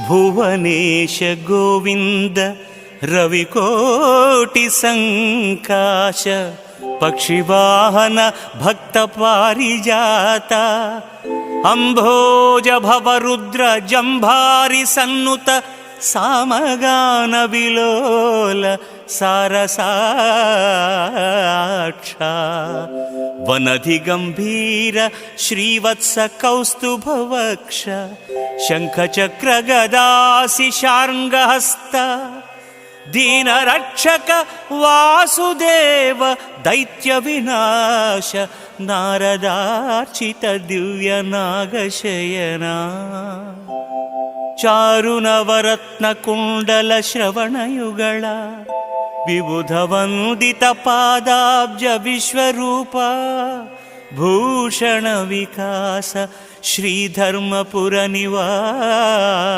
भुवनेश गोविन्द रविकोटि संकाश पक्षिवाहन भक्तपारिजात अम्भोज भवरुद्र जम्भारि सन्नुत सामगान विलोल सारसाक्षा वनधिगम्भीर श्रीवत्स कौस्तुभवक्ष शङ्खचक्र गदासि शार्ङ्गहस्त दीनरक्षक वासुदेव दैत्यविनाश नारदार्चित दिव्यनागशयना चारुनवरत्नकुण्डल श्रवणयुगळ विबुधवन्दित पादाब्ज विश्वरूप भूषण विकास श्रीधर्मपुर निवास।